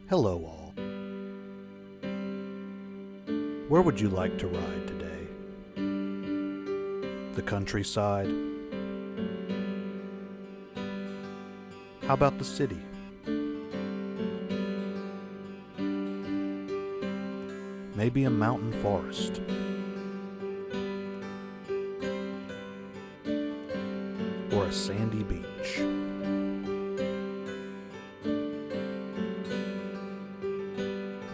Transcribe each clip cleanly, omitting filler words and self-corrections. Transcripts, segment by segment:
Hello all. Where would you like to ride today? The countryside? How about the city? Maybe a mountain forest? Or a sandy beach?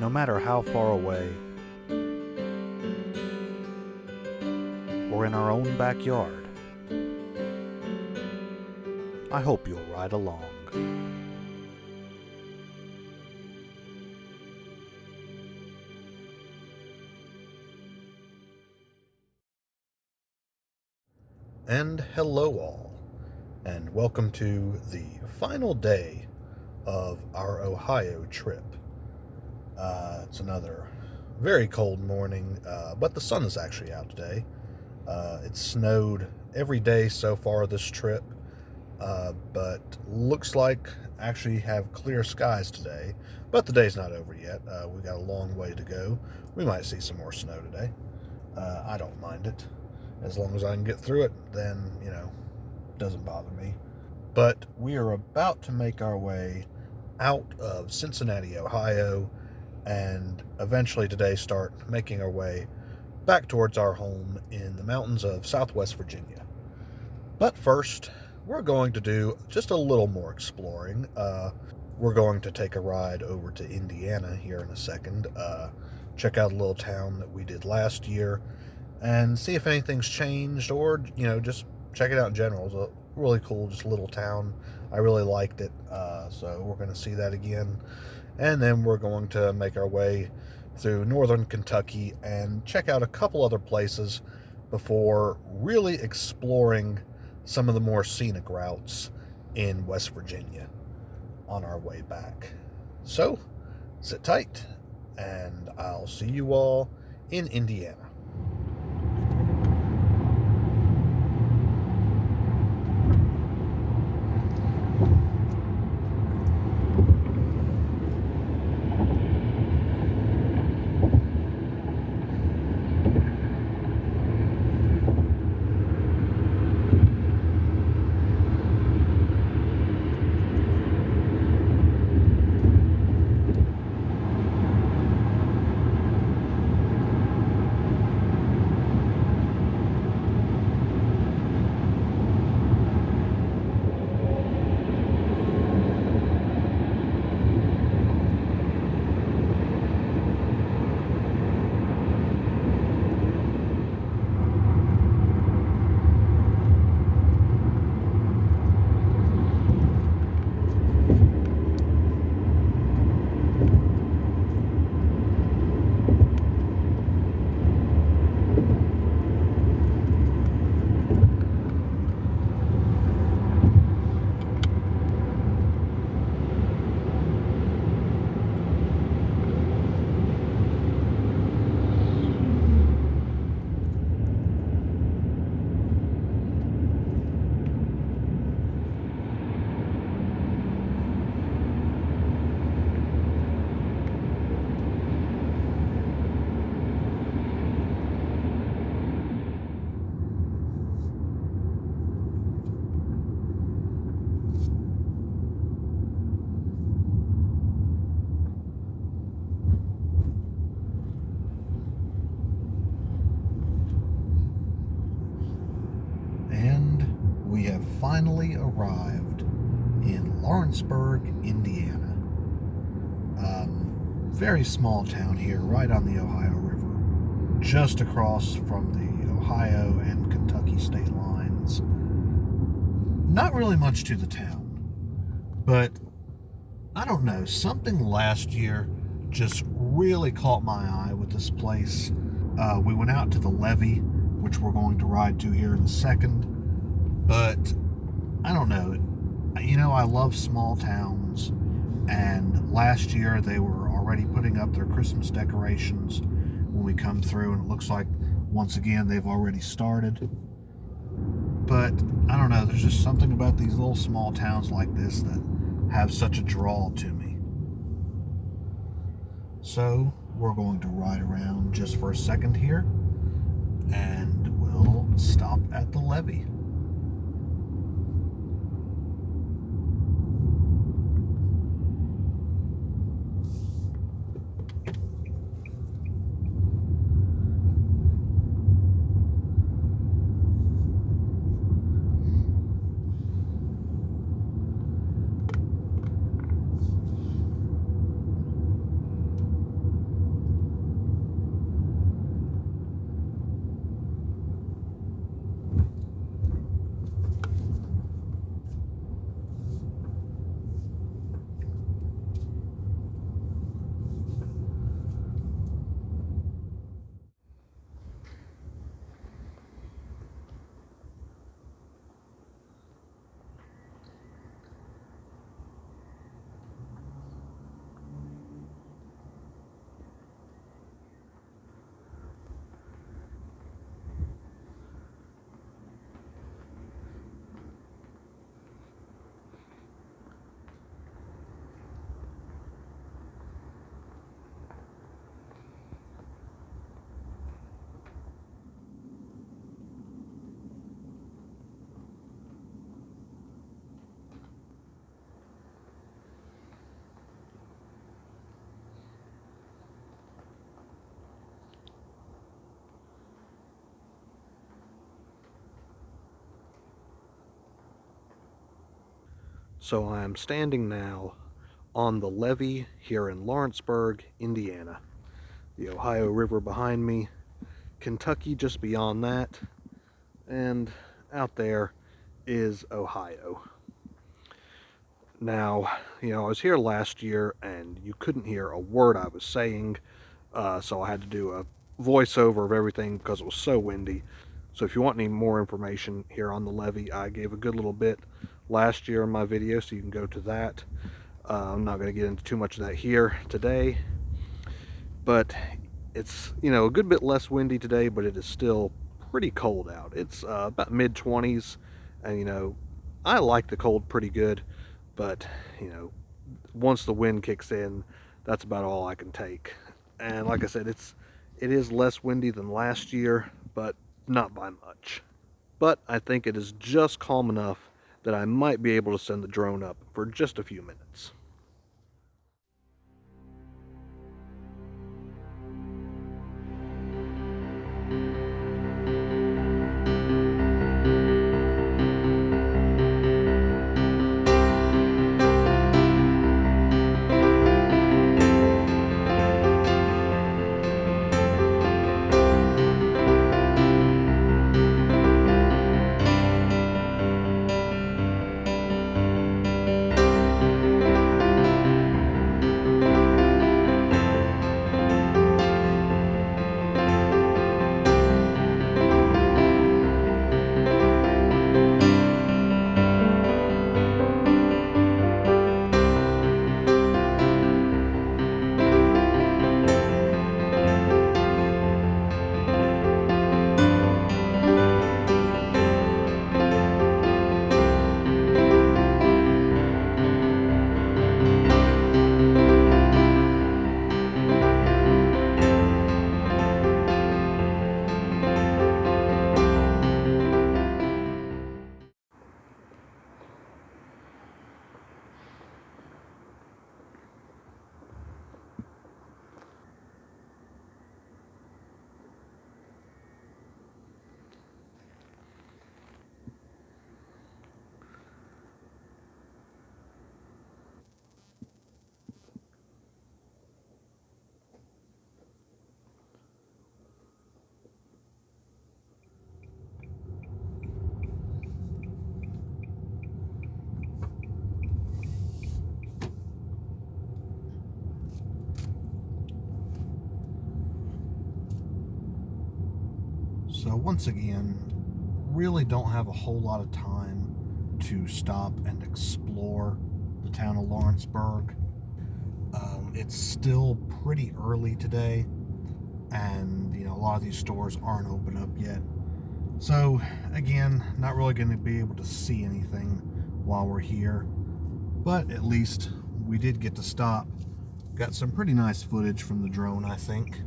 No matter how far away, or in our own backyard, I hope you'll ride along. And hello all, and welcome to the final day of our Ohio trip. It's another very cold morning, but the sun is actually out today. It snowed every day so far this trip, but looks like actually have clear skies today. But the day's not over yet. We've got a long way to go. We might see some more snow today. I don't mind it. As long as I can get through it, then, it doesn't bother me. But we are about to make our way out of Cincinnati, Ohio, and eventually today start making our way back towards our home in the mountains of Southwest Virginia. But first, we're going to do just a little more exploring. We're going to take a ride over to Indiana here in a second, check out a little town that we did last year, and see if anything's changed, or, just check it out in general. It's a really cool, just little town. I really liked it, so we're going to see that again. And then we're going to make our way through northern Kentucky and check out a couple other places before really exploring some of the more scenic routes in West Virginia on our way back. So, sit tight, and I'll see you all in Indiana. We have finally arrived in Lawrenceburg, Indiana. Very small town here, right on the Ohio River, just across from the Ohio and Kentucky state lines. Not really much to the town, but I don't know, something last year just really caught my eye with this place. We went out to the Levee, which we're going to ride to here in a second. But I don't know, I love small towns, and last year they were already putting up their Christmas decorations when we come through, and it looks like once again they've already started. But I don't know, there's just something about these little small towns like this that have such a draw to me. So we're going to ride around just for a second here, and we'll stop at the levee. So I'm standing now on the levee here in Lawrenceburg, Indiana. The Ohio River behind me, Kentucky just beyond that, and out there is Ohio. Now, I was here last year and you couldn't hear a word I was saying, so I had to do a voiceover of everything because it was so windy. So if you want any more information here on the levee, I gave a good little bit last year in my video, so you can go to that. I'm not going to get into too much of that here today, but it's a good bit less windy today, but it is still pretty cold out. It's about mid-20s, and I like the cold pretty good, but once the wind kicks in, that's about all I can take. And like I said, it is less windy than last year, but not by much. But I think it is just calm enough that I might be able to send the drone up for just a few minutes. So once again, really don't have a whole lot of time to stop and explore the town of Lawrenceburg. It's still pretty early today, and a lot of these stores aren't open up yet. So again, not really going to be able to see anything while we're here, but at least we did get to stop, Got some pretty nice footage from the drone, I think.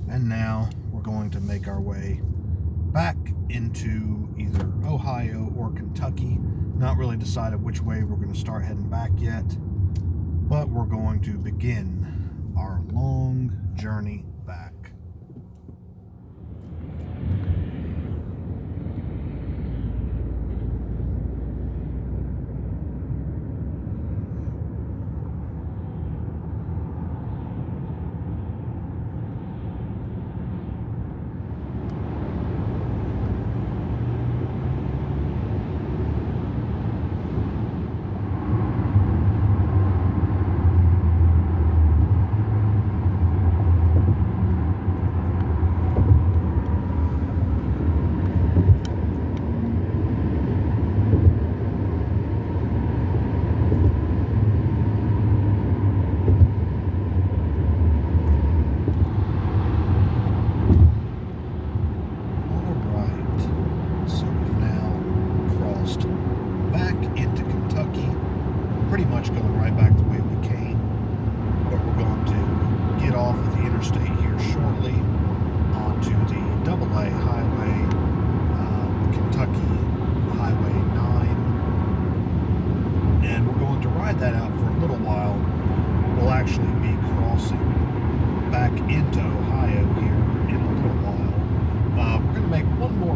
And now we're going to make our way back into either Ohio or Kentucky. Not really decided which way we're going to start heading back yet, but we're going to begin our long journey back.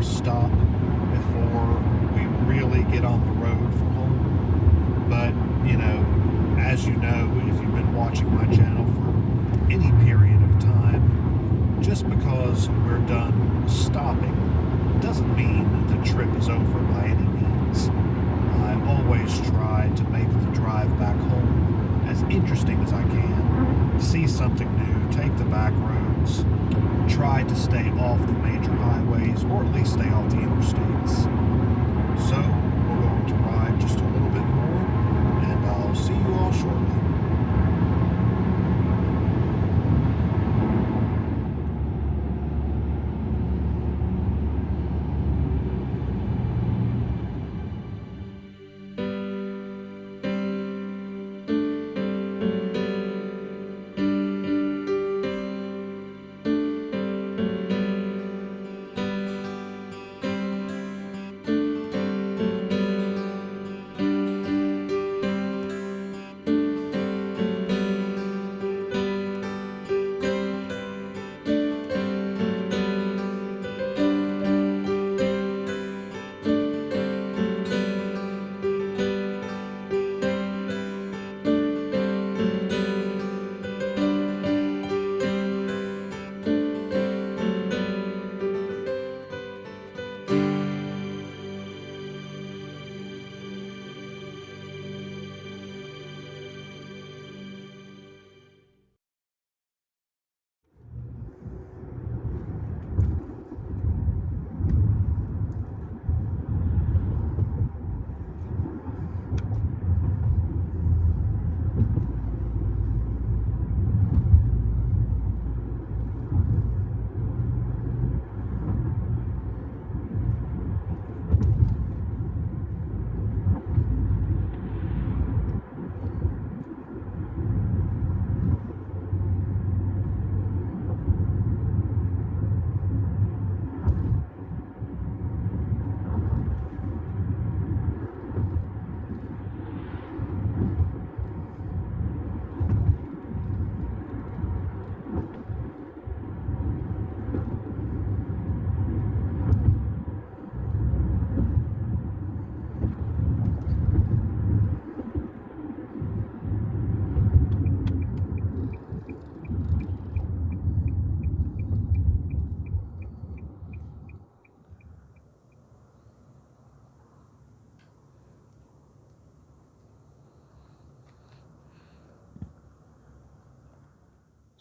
Stop before we really get on the road for home. But, you know, as you know, if you've been watching my channel for any period of time, just because we're done stopping doesn't mean the trip is over by any means. I always try to make the drive back home as interesting as I can. See something new, take the back roads, try to stay off the major highways, or at least stay off the interstates. So, we're going to ride just a little bit more, and I'll see you all shortly.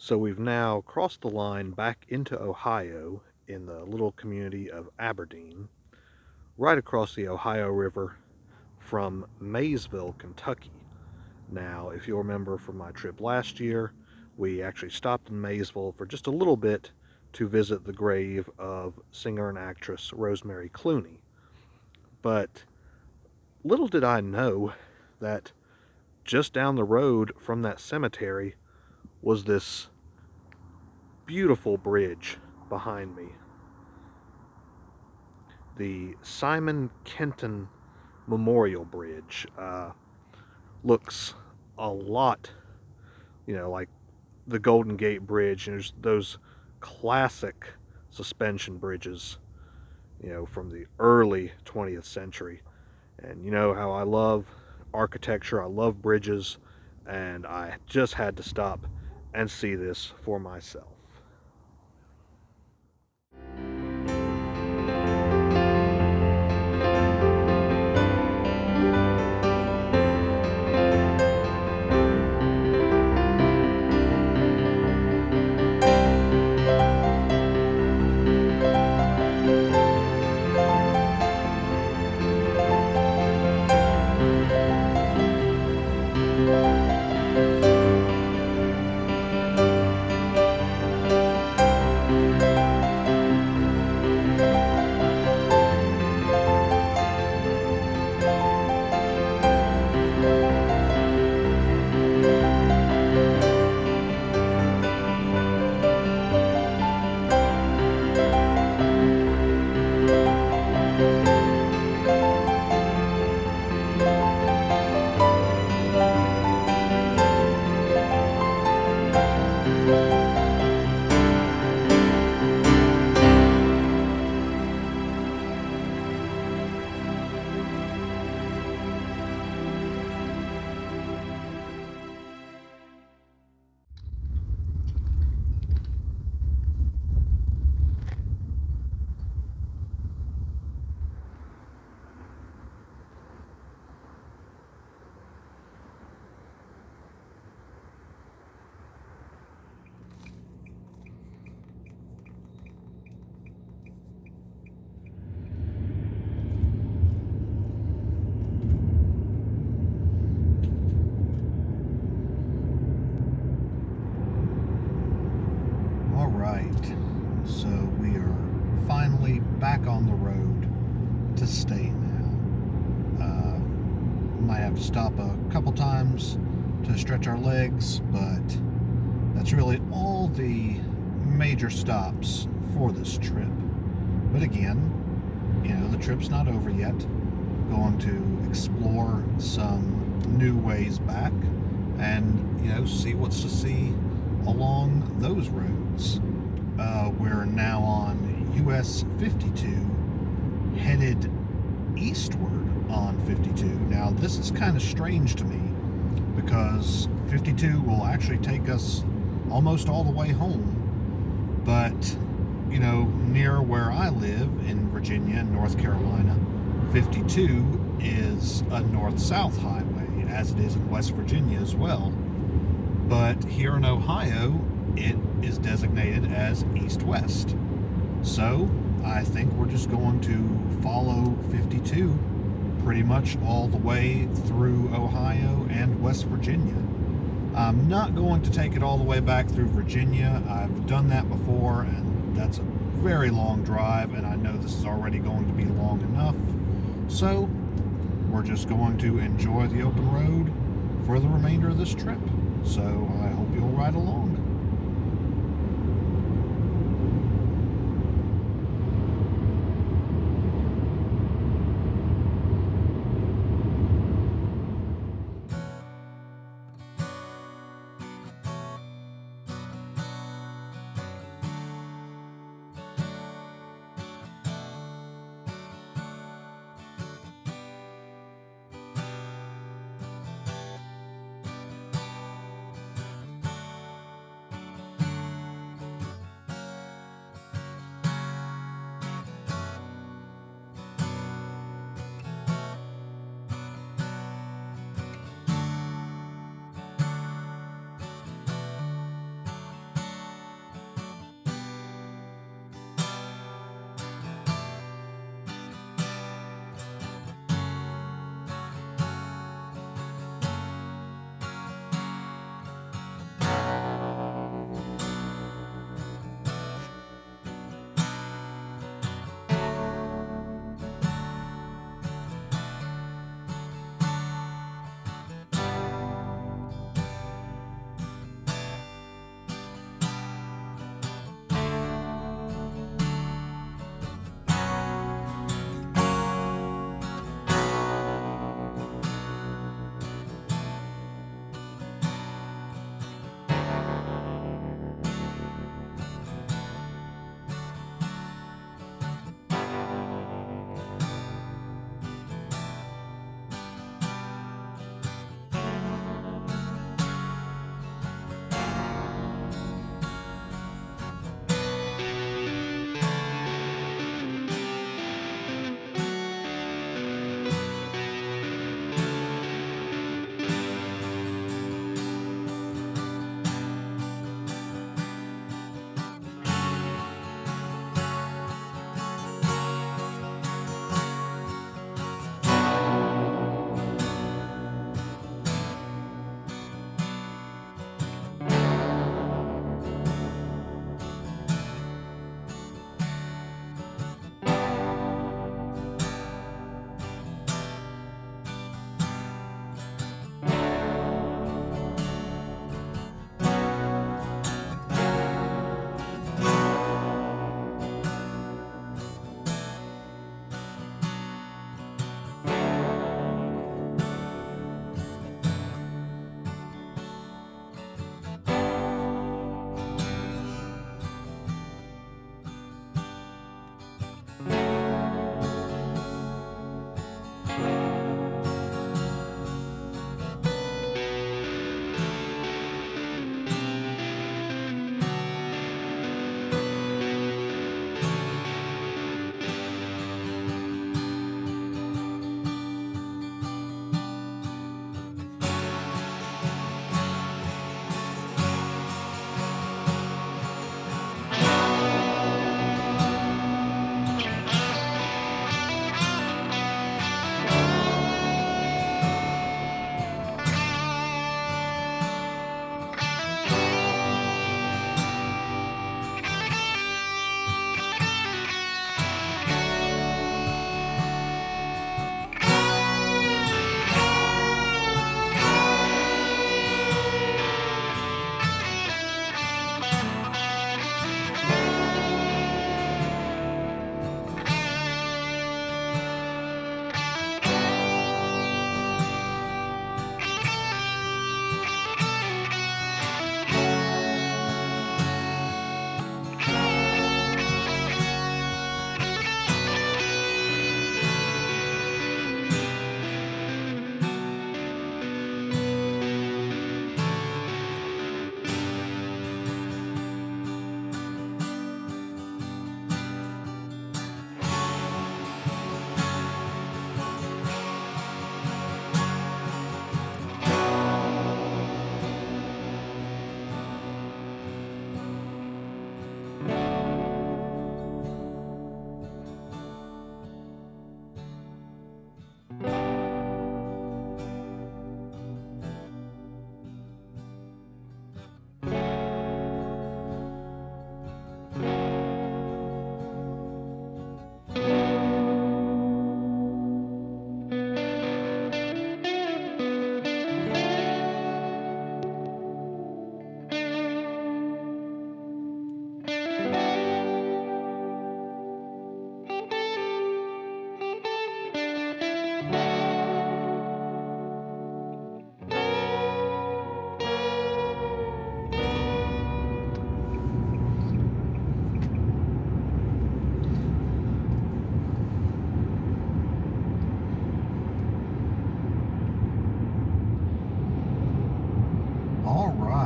So we've now crossed the line back into Ohio in the little community of Aberdeen, right across the Ohio River from Maysville, Kentucky. Now, if you'll remember from my trip last year, we actually stopped in Maysville for just a little bit to visit the grave of singer and actress Rosemary Clooney. But little did I know that just down the road from that cemetery was this beautiful bridge behind me. The Simon Kenton Memorial Bridge looks a lot, like the Golden Gate Bridge. And there's those classic suspension bridges, from the early 20th century. And you know how I love architecture, I love bridges, and I just had to stop and see this for myself. So we are finally back on the road to stay now. Might have to stop a couple times to stretch our legs, but that's really all the major stops for this trip. But again, the trip's not over yet. Going to explore some new ways back and, see what's to see along those roads. We're now on US 52, headed eastward on 52. Now, this is kind of strange to me because 52 will actually take us almost all the way home. But, near where I live in Virginia and North Carolina, 52 is a north-south highway, as it is in West Virginia as well. But here in Ohio, it is designated as east-west. So I think we're just going to follow 52 pretty much all the way through Ohio and West Virginia. I'm not going to take it all the way back through Virginia. I've done that before, and that's a very long drive, and I know this is already going to be long enough. So we're just going to enjoy the open road for the remainder of this trip. So I hope you'll ride along.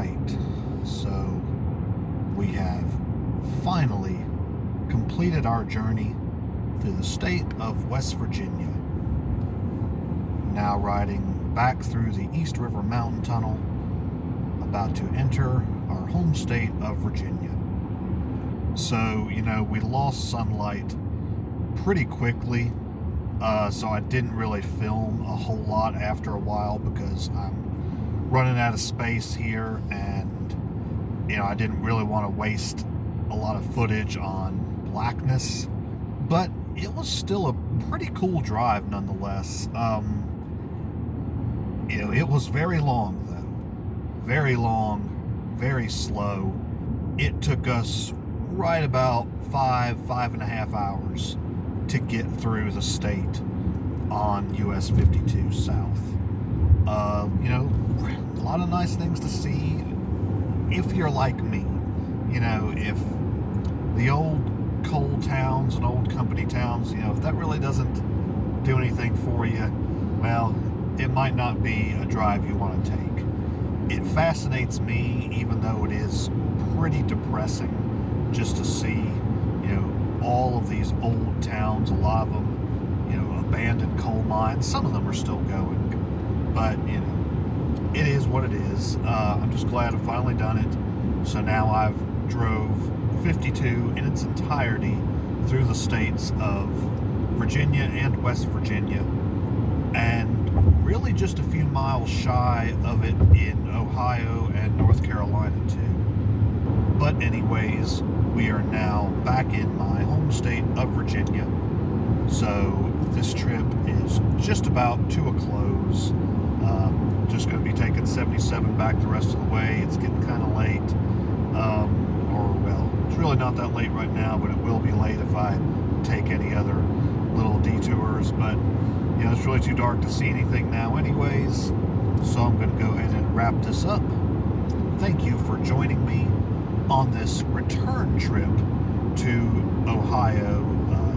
right, so we have finally completed our journey through the state of West Virginia. Now riding back through the East River Mountain Tunnel, about to enter our home state of Virginia. So, we lost sunlight pretty quickly, so I didn't really film a whole lot after a while because I'm running out of space here, and I didn't really want to waste a lot of footage on blackness, but it was still a pretty cool drive nonetheless. It was very long though, very long, very slow. It took us right about 5.5 hours to get through the state on US 52 South. A lot of nice things to see if you're like me. If the old coal towns and old company towns, if that really doesn't do anything for you, well, it might not be a drive you want to take. It fascinates me, even though it is pretty depressing just to see, all of these old towns, a lot of them, abandoned coal mines. Some of them are still going, but, it is what it is. I'm just glad I've finally done it. So now I've drove 52 in its entirety through the states of Virginia and West Virginia, and really just a few miles shy of it in Ohio and North Carolina too. But anyways, we are now back in my home state of Virginia. So this trip is just about to a close. Just going to be taking 77 back the rest of the way. It's getting kind of late. It's really not that late right now, but it will be late if I take any other little detours. But, it's really too dark to see anything now anyways. So I'm going to go ahead and wrap this up. Thank you for joining me on this return trip to Ohio,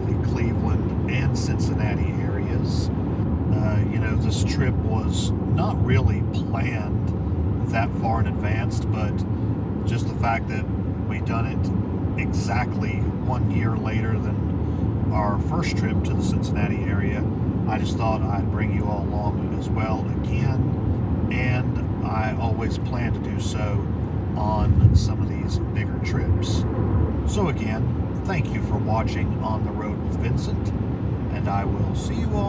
the Cleveland and Cincinnati areas. This trip was not really planned that far in advance, but just the fact that we done it exactly 1 year later than our first trip to the Cincinnati area, I just thought I'd bring you all along as well again, and I always plan to do so on some of these bigger trips. So again, thank you for watching On the Road with Vincent, and I will see you all